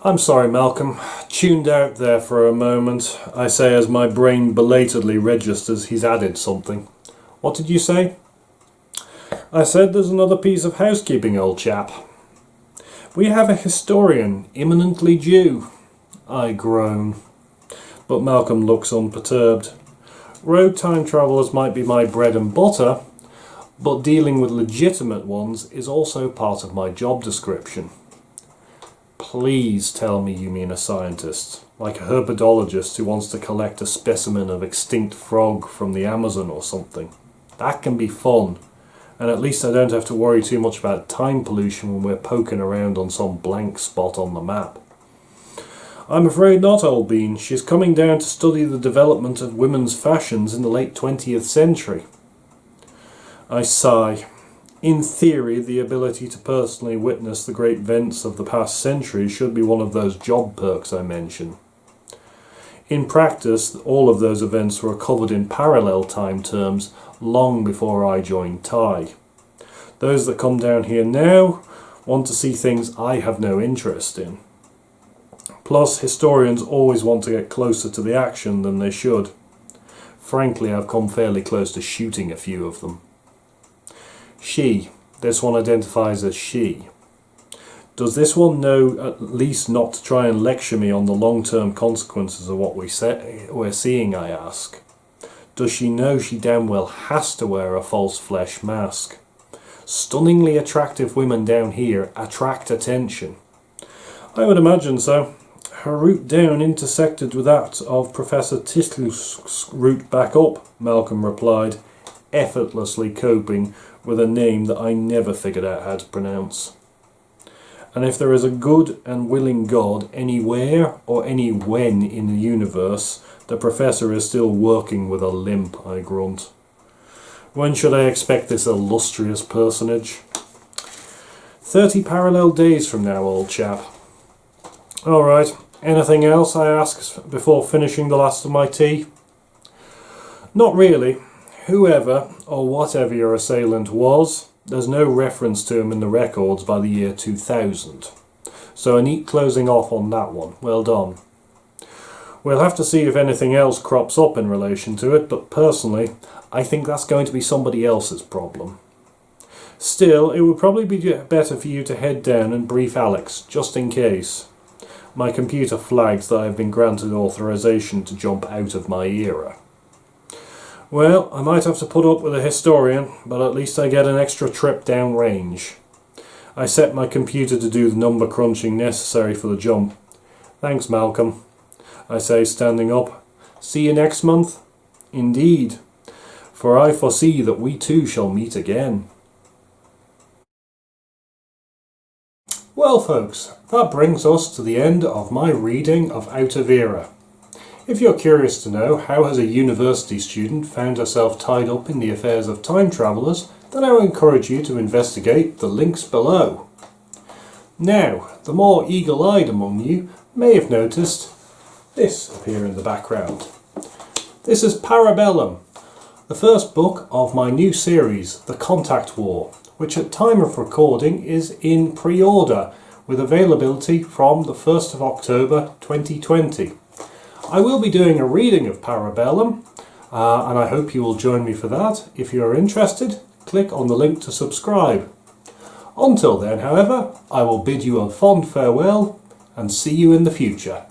I'm sorry, Malcolm. Tuned out there for a moment, I say as my brain belatedly registers he's added something. What did you say? I said there's another piece of housekeeping, old chap. We have a historian imminently due. I groan. But Malcolm looks unperturbed. Road time travellers might be my bread and butter, but dealing with legitimate ones is also part of my job description. Please tell me you mean a scientist, like a herpetologist who wants to collect a specimen of extinct frog from the Amazon or something. That can be fun, and at least I don't have to worry too much about time pollution when we're poking around on some blank spot on the map. I'm afraid not, old bean. She's coming down to study the development of women's fashions in the late 20th century. I sigh. In theory, the ability to personally witness the great events of the past century should be one of those job perks I mentioned. In practice, all of those events were covered in parallel time terms long before I joined TIE. Those that come down here now want to see things I have no interest in. Plus, historians always want to get closer to the action than they should. Frankly, I've come fairly close to shooting a few of them. She. This one identifies as she. Does this one know at least not to try and lecture me on the long-term consequences of what we're seeing, I ask? Does she know she damn well has to wear a false flesh mask? Stunningly attractive women down here attract attention. I would imagine so. Her route down intersected with that of Professor Titlus's route back up, Malcolm replied, effortlessly coping with a name that I never figured out how to pronounce. And if there is a good and willing God anywhere or any when in the universe, the Professor is still working with a limp, I grunt. When should I expect this illustrious personage? 30 parallel days from now, old chap. Alright, anything else, I ask before finishing the last of my tea? Not really. Whoever or whatever your assailant was, there's no reference to him in the records by the year 2000. So a neat closing off on that one. Well done. We'll have to see if anything else crops up in relation to it, but personally, I think that's going to be somebody else's problem. Still, it would probably be better for you to head down and brief Alex, just in case. My computer flags that I have been granted authorization to jump out of my era. Well, I might have to put up with a historian, but at least I get an extra trip down range. I set my computer to do the number crunching necessary for the jump. Thanks, Malcolm, I say, standing up. See you next month? Indeed, for I foresee that we too shall meet again. Well, folks, that brings us to the end of my reading of Out of Era. If you're curious to know how has a university student found herself tied up in the affairs of time travellers, then I would encourage you to investigate the links below. Now, the more eagle-eyed among you may have noticed this appear in the background. This is Bellum, the first book of my new series, The Contact War, which at time of recording is in pre-order with availability from the 1st of October 2020. I will be doing a reading of Bellum, and I hope you will join me for that. If you are interested, click on the link to subscribe. Until then, however, I will bid you a fond farewell and see you in the future.